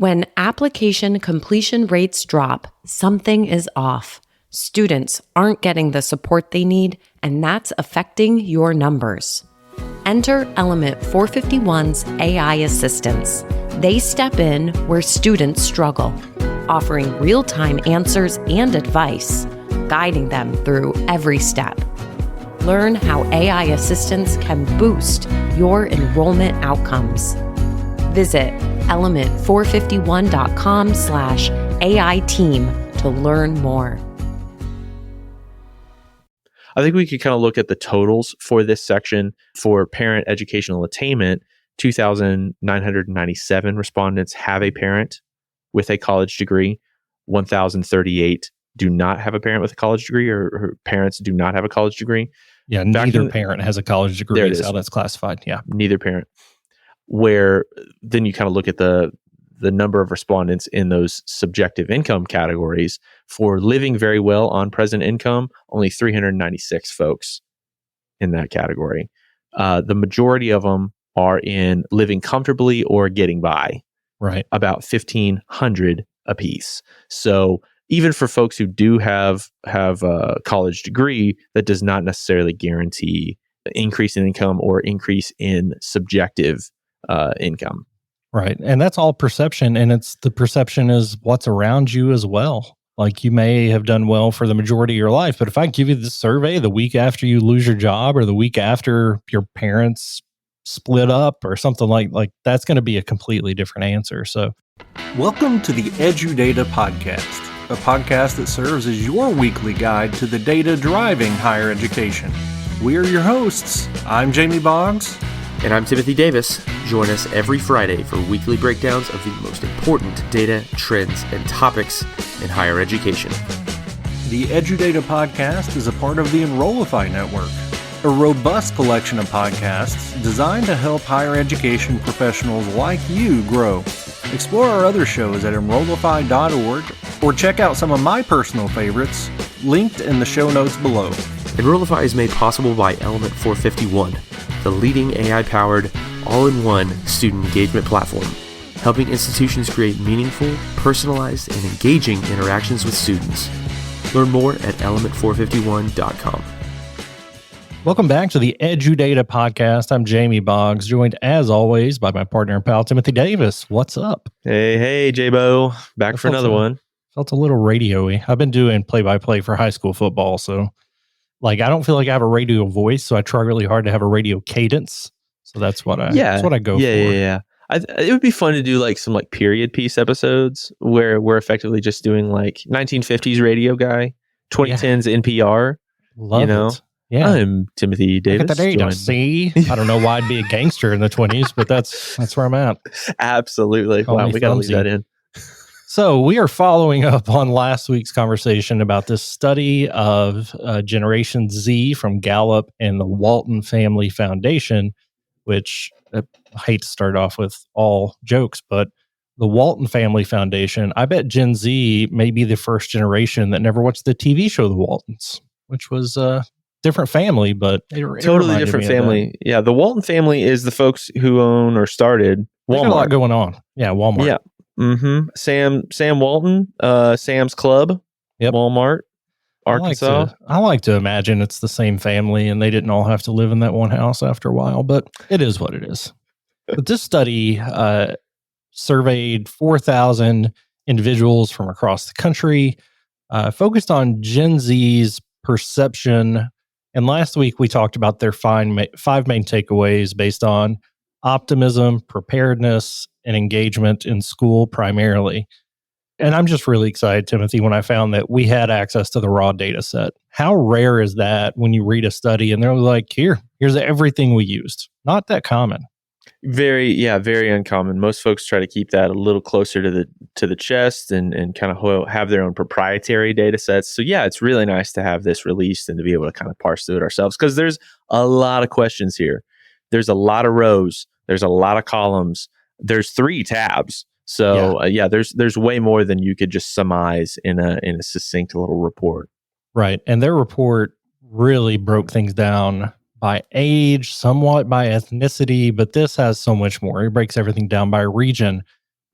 When application completion rates drop, something is off. Students aren't getting the support they need, and that's affecting your numbers. Enter Element 451's AI assistants. They step in where students struggle, offering real-time answers and advice, guiding them through every step. Learn how AI assistants can boost your enrollment outcomes. Visit element451.com/AI team to learn more. I think we could kind of look at the totals for this section. For parent educational attainment, 2,997 respondents have a parent with a college degree. 1,038 do not have a parent with a college degree, or parents do not have a college degree. Yeah, neither parent has a college degree. There is how that's classified. Yeah. Neither parent. Where then you kind of look at the number of respondents in those subjective income categories. For living very well on present income, only 396 folks in that category. The majority of them are in living comfortably or getting by. Right. About 1,500 apiece. So even for folks who do have a college degree, that does not necessarily guarantee an increase in income or increase in subjective income. Right. And that's all perception. And the perception is what's around you as well. Like, you may have done well for the majority of your life, but if I give you this survey the week after you lose your job or the week after your parents split up or something like that's going to be a completely different answer. So welcome to the EduData Podcast, a podcast that serves as your weekly guide to the data driving higher education. We are your hosts. I'm Jamie Boggs. And I'm Timothy Davis. Join us every Friday for weekly breakdowns of the most important data, trends, and topics in higher education. The EduData Podcast is a part of the Enrollify network, a robust collection of podcasts designed to help higher education professionals like you grow. Explore our other shows at enrollify.org or check out some of my personal favorites linked in the show notes below. Enrollify is made possible by Element 451, the leading AI-powered, all-in-one student engagement platform, helping institutions create meaningful, personalized, and engaging interactions with students. Learn more at element451.com. Welcome back to the EduData Podcast. I'm Jamie Boggs, joined as always by my partner and pal, Timothy Davis. What's up? Hey, J-Bo. Back for another one. Felt a little radio-y. I've been doing play-by-play for high school football, so I don't feel like I have a radio voice, so I try really hard to have a radio cadence. So that's what I go for. Yeah. It would be fun to do some period piece episodes where we're effectively just doing 1950s radio guy, 2010s NPR. Love it. Yeah. I'm Timothy Davis. Look at the data. See? I don't know why I'd be a gangster in the 20s, but that's where I'm at. Absolutely. Wow, we got to leave that in. So we are following up on last week's conversation about this study of Generation Z from Gallup and the Walton Family Foundation, which I hate to start off with all jokes, but the Walton Family Foundation, I bet Gen Z may be the first generation that never watched the TV show The Waltons, which was a different family, but totally different family. Yeah, the Walton family is the folks who own or started Walmart. There's a lot going on. Yeah, Walmart. Yeah. Mm-hmm. Sam Walton, Sam's Club, yep. Walmart, Arkansas. I like to imagine it's the same family and they didn't all have to live in that one house after a while, but it is what it is. But this study surveyed 4,000 individuals from across the country, focused on Gen Z's perception. And last week we talked about their 5 main takeaways based on optimism, preparedness, and engagement in school primarily. And I'm just really excited, Timothy, when I found that we had access to the raw data set. How rare is that when you read a study and they're like, here's everything we used? Not that common. Very uncommon. Most folks try to keep that a little closer to the chest and kind of have their own proprietary data sets. So yeah, it's really nice to have this released and to be able to kind of parse through it ourselves, because there's a lot of questions here. There's a lot of rows. There's a lot of columns. There's 3 tabs. So there's way more than you could just surmise in a succinct little report. Right. And their report really broke things down by age, somewhat by ethnicity, but this has so much more. It breaks everything down by region,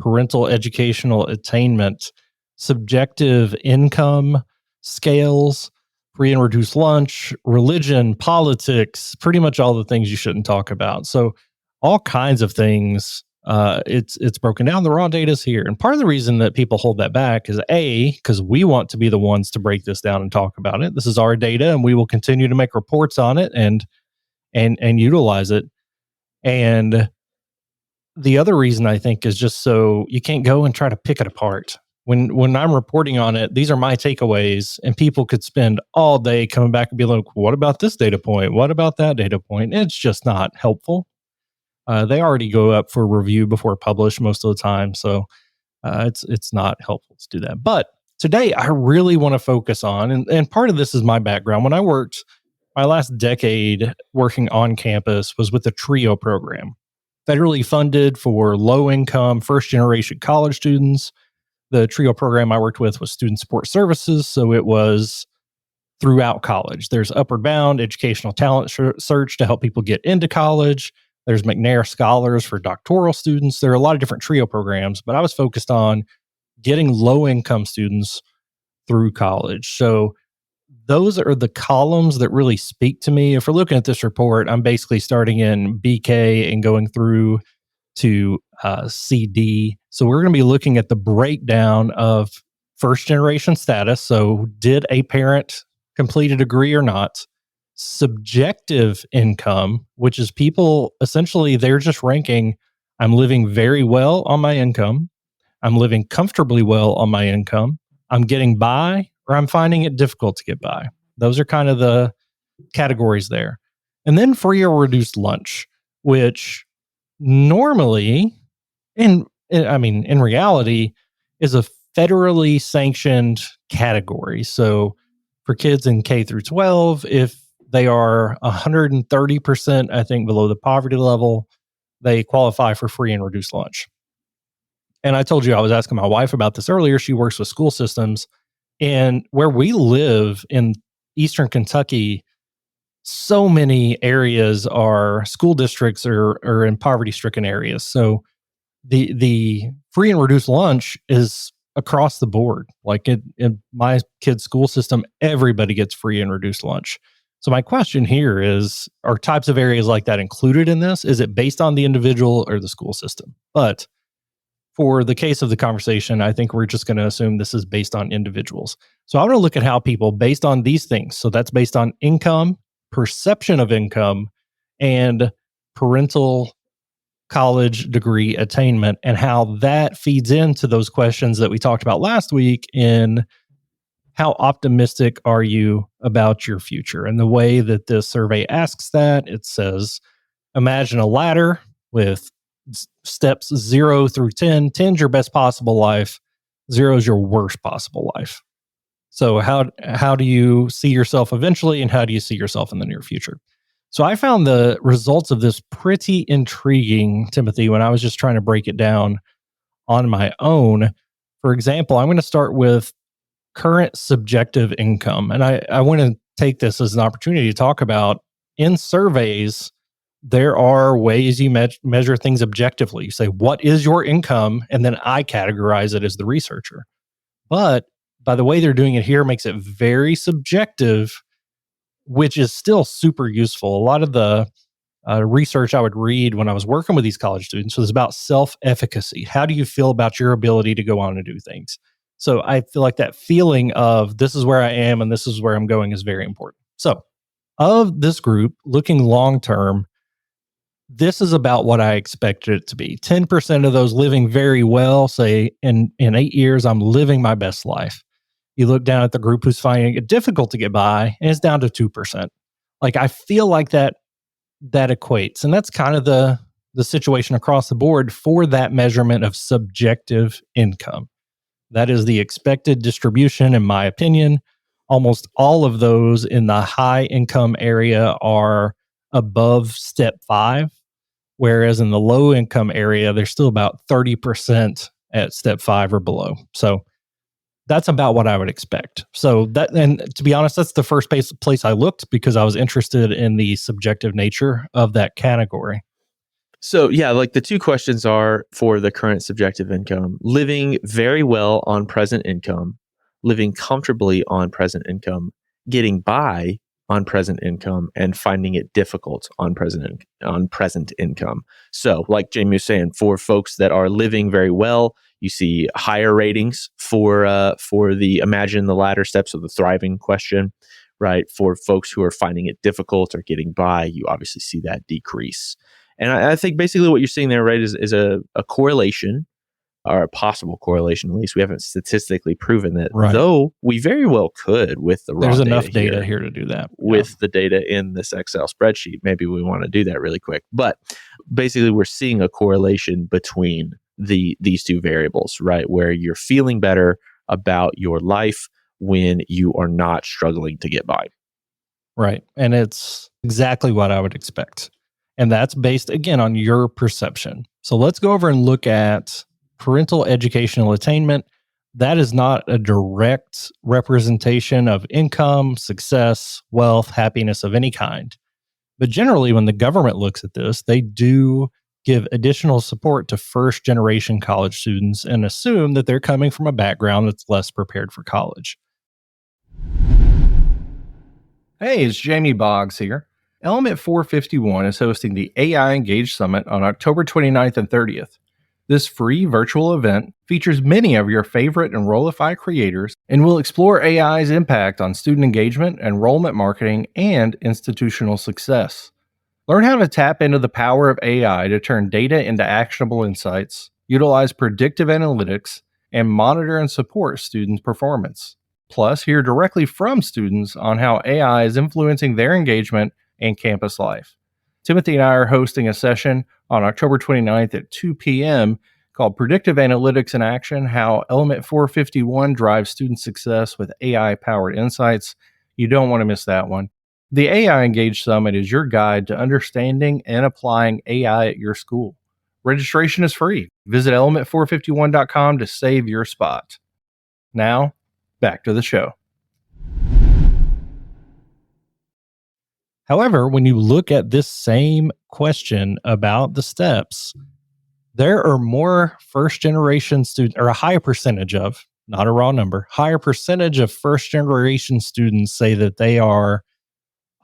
parental educational attainment, subjective income scales, free and reduced lunch, religion, politics, pretty much all the things you shouldn't talk about. So all kinds of things. It's broken down. The raw data is here. And part of the reason that people hold that back is because we want to be the ones to break this down and talk about it. This is our data, and we will continue to make reports on it and utilize it. And the other reason I think is just so you can't go and try to pick it apart. When I'm reporting on it, these are my takeaways, and people could spend all day coming back and be like, what about this data point? What about that data point? It's just not helpful. They already go up for review before published most of the time. So it's not helpful to do that. But today, I really want to focus on, and part of this is my background. When I worked, my last decade working on campus was with the TRIO program, federally funded for low-income, first-generation college students. The TRIO program I worked with was Student Support Services, so it was throughout college. There's Upward Bound, Educational Talent Search to help people get into college. There's McNair Scholars for doctoral students. There are a lot of different TRIO programs, but I was focused on getting low-income students through college. So those are the columns that really speak to me. If we're looking at this report, I'm basically starting in BK and going through to CD. So we're going to be looking at the breakdown of first generation status. So did a parent complete a degree or not? Subjective income, which is people essentially they're just ranking, I'm living very well on my income. I'm living comfortably well on my income. I'm getting by, or I'm finding it difficult to get by. Those are kind of the categories there. And then free or reduced lunch, which normally, in reality, is a federally sanctioned category. So for kids in K through 12, if they are 130%, I think, below the poverty level, they qualify for free and reduced lunch. And I told you I was asking my wife about this earlier. She works with school systems. And where we live in Eastern Kentucky, so many areas are school districts are in poverty-stricken areas. So the free and reduced lunch is across the board. Like in my kid's school system, everybody gets free and reduced lunch. So my question here is, are types of areas like that included in this? Is it based on the individual or the school system? But for the case of the conversation, I think we're just going to assume this is based on individuals. So I want to look at how people, based on these things, so that's based on income, perception of income, and parental college degree attainment, and how that feeds into those questions that we talked about last week in how optimistic are you about your future? And the way that this survey asks that, it says, imagine a ladder with steps 0 through 10. 10's your best possible life. 0 is your worst possible life. So how do you see yourself eventually, and how do you see yourself in the near future? So I found the results of this pretty intriguing, Timothy, when I was just trying to break it down on my own. For example, I'm going to start with current subjective income. And I want to take this as an opportunity to talk about, in surveys, there are ways you measure things objectively. You say, what is your income? And then I categorize it as the researcher. But by the way they're doing it here makes it very subjective, which is still super useful. A lot of the research I would read when I was working with these college students was about self-efficacy. How do you feel about your ability to go on and do things? So I feel like that feeling of this is where I am and this is where I'm going is very important. So of this group, looking long-term, this is about what I expected it to be. 10% of those living very well, say in 8 years, I'm living my best life. You look down at the group who's finding it difficult to get by, and it's down to 2%. Like, I feel like that equates. And that's kind of the situation across the board for that measurement of subjective income. That is the expected distribution, in my opinion. Almost all of those in the high income area are above step 5, whereas in the low income area, they're still about 30% at step 5 or below. So that's about what I would expect. So that, and to be honest, that's the first place I looked because I was interested in the subjective nature of that category. So yeah, like the two questions are for the current subjective income: living very well on present income, living comfortably on present income, getting by on present income, and finding it difficult on present income. So like Jamie was saying, for folks that are living very well, you see higher ratings for the imagine the latter steps of the thriving question, right? For folks who are finding it difficult or getting by, you obviously see that decrease. And I think basically what you're seeing there, right, is a correlation, or a possible correlation. At least we haven't statistically proven that, Right. though we very well could with the raw There's data enough data here to do that. with the data in this Excel spreadsheet. Maybe we want to do that really quick. But basically, we're seeing a correlation between these two variables, right? Where you're feeling better about your life when you are not struggling to get by. Right. And it's exactly what I would expect. And that's based, again, on your perception. So let's go over and look at parental educational attainment. That is not a direct representation of income, success, wealth, happiness of any kind. But generally, when the government looks at this, they do give additional support to first-generation college students and assume that they're coming from a background that's less prepared for college. Hey, it's Jamie Boggs here. Element 451 is hosting the AI Engage Summit on October 29th and 30th. This free virtual event features many of your favorite Enrollify creators and will explore AI's impact on student engagement, enrollment marketing, and institutional success. Learn how to tap into the power of AI to turn data into actionable insights, utilize predictive analytics, and monitor and support students' performance. Plus, hear directly from students on how AI is influencing their engagement and campus life. Timothy and I are hosting a session on October 29th at 2 p.m. called Predictive Analytics in Action: How Element 451 Drives Student Success with AI-Powered Insights. You don't want to miss that one. The AI Engage Summit is your guide to understanding and applying AI at your school. Registration is free. Visit element451.com to save your spot. Now, back to the show. However, when you look at this same question about the steps, there are more first-generation students, or a higher percentage of, not a raw number, higher percentage of first-generation students say that they are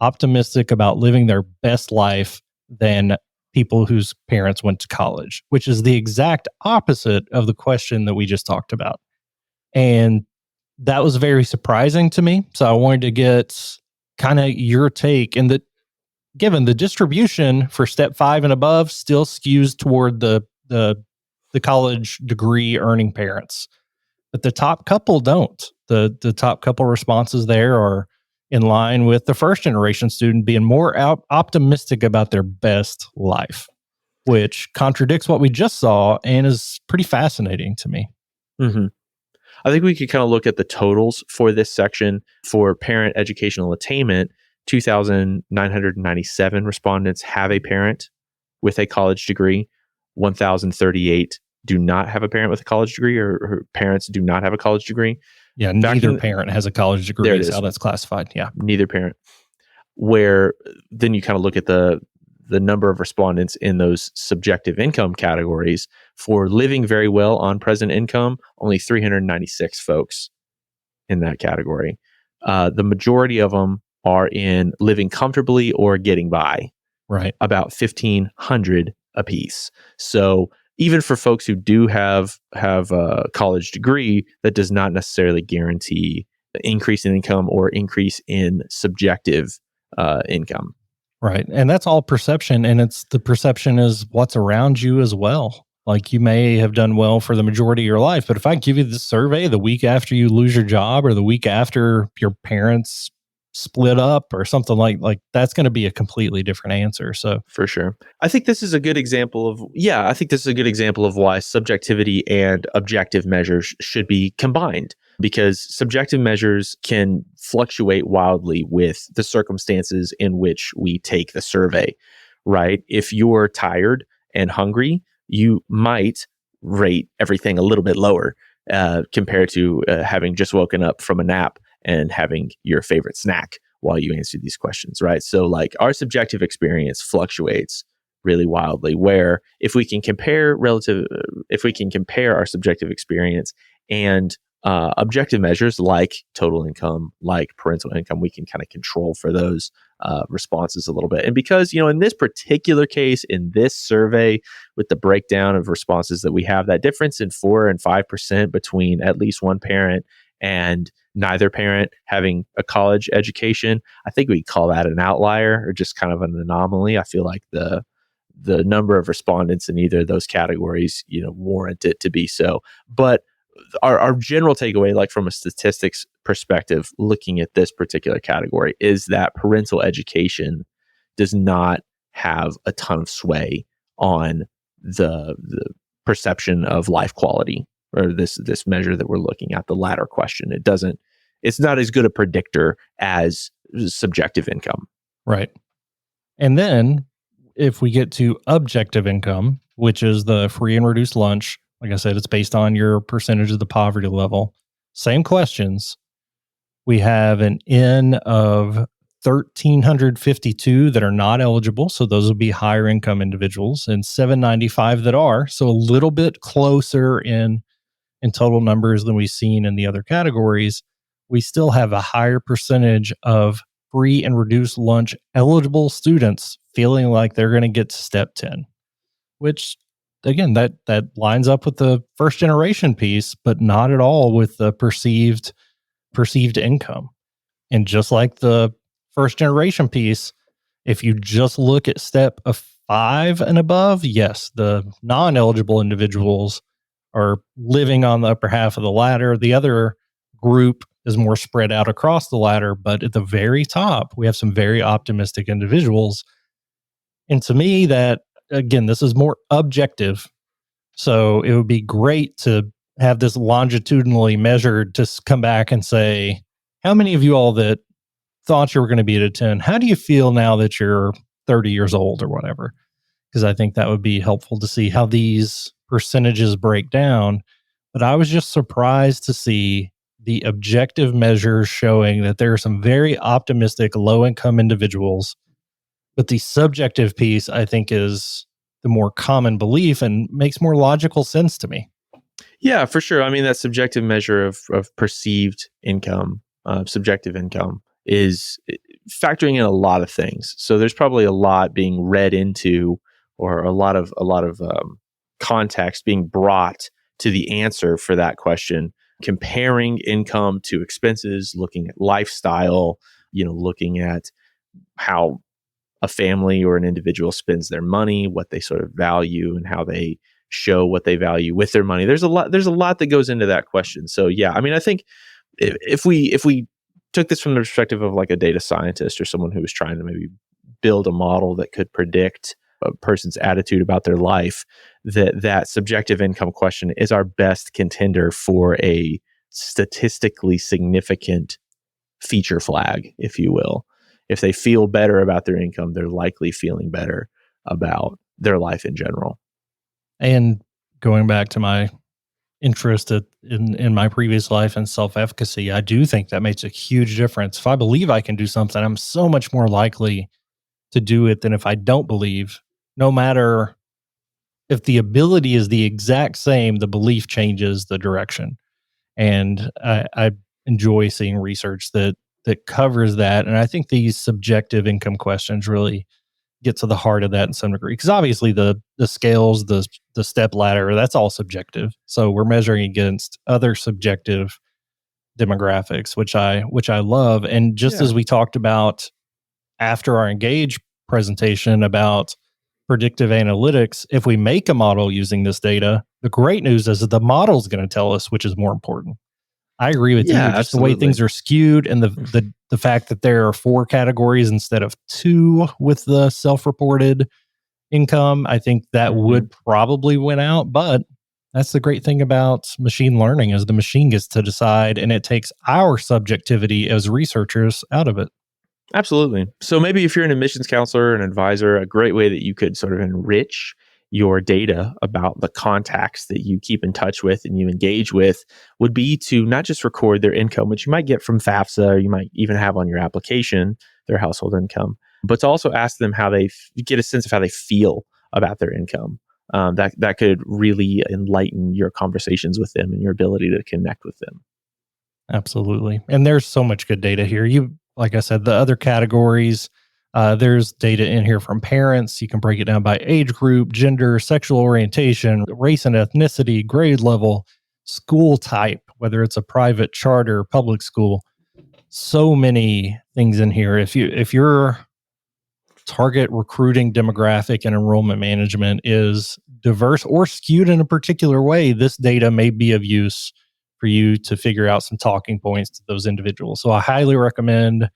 optimistic about living their best life than people whose parents went to college, which is the exact opposite of the question that we just talked about. And that was very surprising to me. So I wanted to get kind of your take, and that given the distribution for step 5 and above still skews toward the college degree earning parents, but the top couple don't. The top couple responses there are in line with the first generation student being more optimistic about their best life, which contradicts what we just saw and is pretty fascinating to me. Mm-hmm. I think we could kind of look at the totals for this section. For parent educational attainment, 2,997 respondents have a parent with a college degree. 1,038 do not have a parent with a college degree, or parents do not have a college degree. Yeah, neither parent has a college degree. There it is is. how that's classified. Yeah. Neither parent. Where then you kind of look at the number of respondents in those subjective income categories. For living very well on present income, only 396 folks in that category. The majority of them are in living comfortably or getting by. Right. About 1,500 apiece. So even for folks who do have a college degree, that does not necessarily guarantee increase in income or increase in subjective income. Right. And that's all perception. And it's the perception is what's around you as well. Like, you may have done well for the majority of your life, but if I give you this survey the week after you lose your job, or the week after your parents split up, or something like that's going to be a completely different answer. So for sure. I think this is a good example of why subjectivity and objective measures should be combined, because subjective measures can fluctuate wildly with the circumstances in which we take the survey, right? If you're tired and hungry, you might rate everything a little bit lower compared to having just woken up from a nap and having your favorite snack while you answer these questions, right? So like, our subjective experience fluctuates really wildly, where if we can compare our subjective experience and objective measures like total income, like parental income, we can kind of control for those responses a little bit. And because, in this particular case, in this survey, with the breakdown of responses that we have, that difference in 4 and 5% between at least one parent and neither parent having a college education, I think we call that an outlier or just kind of an anomaly. I feel like the number of respondents in either of those categories, warrant it to be so. But our general takeaway, like from a statistics perspective, looking at this particular category, is that parental education does not have a ton of sway on the perception of life quality, or this measure that we're looking at, the latter question. It's not as good a predictor as subjective income. Right. And then if we get to objective income, which is the free and reduced lunch, like I said, it's based on your percentage of the poverty level. Same questions. We have an N of 1,352 that are not eligible. So those would be higher income individuals, and 795 that are. So a little bit closer in total numbers than we've seen in the other categories. We still have a higher percentage of free and reduced lunch eligible students feeling like they're going to get to step 10, which again, that lines up with the first generation piece, but not at all with the perceived income. And just like the first generation piece, if you just look at step of 5 and above, yes, the non-eligible individuals are living on the upper half of the ladder. The other group is more spread out across the ladder, but at the very top, we have some very optimistic individuals. And to me, that, again, this is more objective. So it would be great to have this longitudinally measured to come back and say, how many of you all that thought you were going to be at a 10, how do you feel now that you're 30 years old or whatever? Because I think that would be helpful to see how these percentages break down. But I was just surprised to see the objective measures showing that there are some very optimistic low-income individuals. But the subjective piece, I think, is the more common belief and makes more logical sense to me. Yeah, for sure. I mean, that subjective measure of perceived income, subjective income, is factoring in a lot of things. So there's probably a lot being read into, or a lot of context being brought to the answer for that question, comparing income to expenses, looking at lifestyle, looking at how a family or an individual spends their money, what they sort of value, and how they show what they value with their money. There's a lot that goes into that question. So yeah, I mean, I think if we took this from the perspective of like a data scientist or someone who was trying to maybe build a model that could predict a person's attitude about their life, that subjective income question is our best contender for a statistically significant feature flag, if you will. If they feel better about their income, they're likely feeling better about their life in general. And going back to my interest in my previous life and self-efficacy, I do think that makes a huge difference. If I believe I can do something, I'm so much more likely to do it than if I don't believe. No matter if the ability is the exact same, the belief changes the direction. And I enjoy seeing research that covers that. And I think these subjective income questions really get to the heart of that in some degree. Because obviously the scales, the step ladder, that's all subjective. So we're measuring against other subjective demographics, which I love. And just as we talked about after our Engage presentation about predictive analytics, if we make a model using this data, the great news is that the model is going to tell us which is more important. I agree with you. Just absolutely. The way things are skewed, and the fact that there are 4 categories instead of 2 with the self-reported income, I think that would probably win out. But that's the great thing about machine learning, is the machine gets to decide, and it takes our subjectivity as researchers out of it. Absolutely. So maybe if you're an admissions counselor, an advisor, a great way that you could sort of enrich your data about the contacts that you keep in touch with and you engage with would be to not just record their income, which you might get from FAFSA, or you might even have on your application, their household income, but to also ask them how they get a sense of how they feel about their income. That could really enlighten your conversations with them and your ability to connect with them. Absolutely. And there's so much good data here. Like I said, the other categories, there's data in here from parents. You can break it down by age group, gender, sexual orientation, race and ethnicity, grade level, school type, whether it's a private, charter, public school. So many things in here. If your target recruiting demographic and enrollment management is diverse or skewed in a particular way, this data may be of use for you to figure out some talking points to those individuals. So I highly recommend,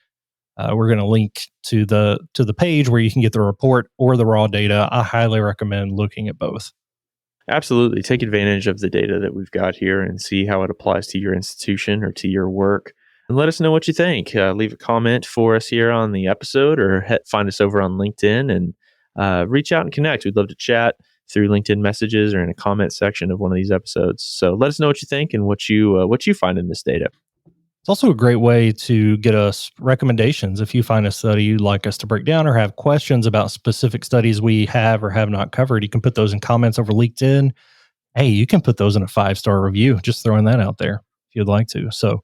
we're going to link to the page where you can get the report or the raw data. I highly recommend looking at both. Absolutely. Take advantage of the data that we've got here and see how it applies to your institution or to your work. And let us know what you think. Leave a comment for us here on the episode, or find us over on LinkedIn and reach out and connect. We'd love to chat through LinkedIn messages or in a comment section of one of these episodes. So let us know what you think and what you find in this data. It's also a great way to get us recommendations. If you find a study you'd like us to break down or have questions about specific studies we have or have not covered, you can put those in comments over LinkedIn. Hey, you can put those in a 5-star review. Just throwing that out there if you'd like to. So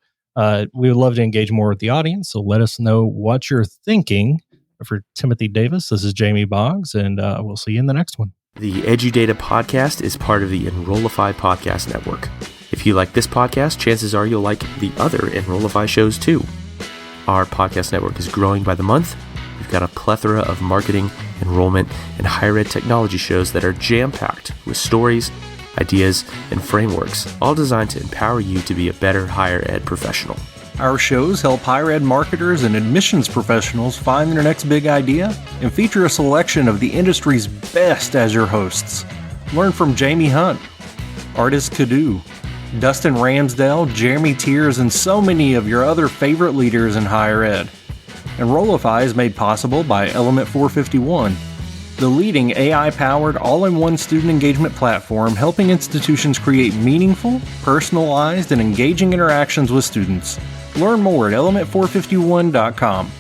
we would love to engage more with the audience. So let us know what you're thinking. For Timothy Davis, this is Jamie Boggs, and we'll see you in the next one. The EduData podcast is part of the Enrollify podcast network. If you like this podcast, chances are you'll like the other Enrollify shows too. Our podcast network is growing by the month. We've got a plethora of marketing, enrollment, and higher ed technology shows that are jam-packed with stories, ideas, and frameworks, all designed to empower you to be a better higher ed professional. Our shows help higher ed marketers and admissions professionals find their next big idea and feature a selection of the industry's best as your hosts. Learn from Jamie Hunt, Artis Cadu, Dustin Ramsdale, Jeremy Tiers, and so many of your other favorite leaders in higher ed. Enrollify is made possible by Element 451, the leading AI-powered all-in-one student engagement platform helping institutions create meaningful, personalized, and engaging interactions with students. Learn more at element451.com.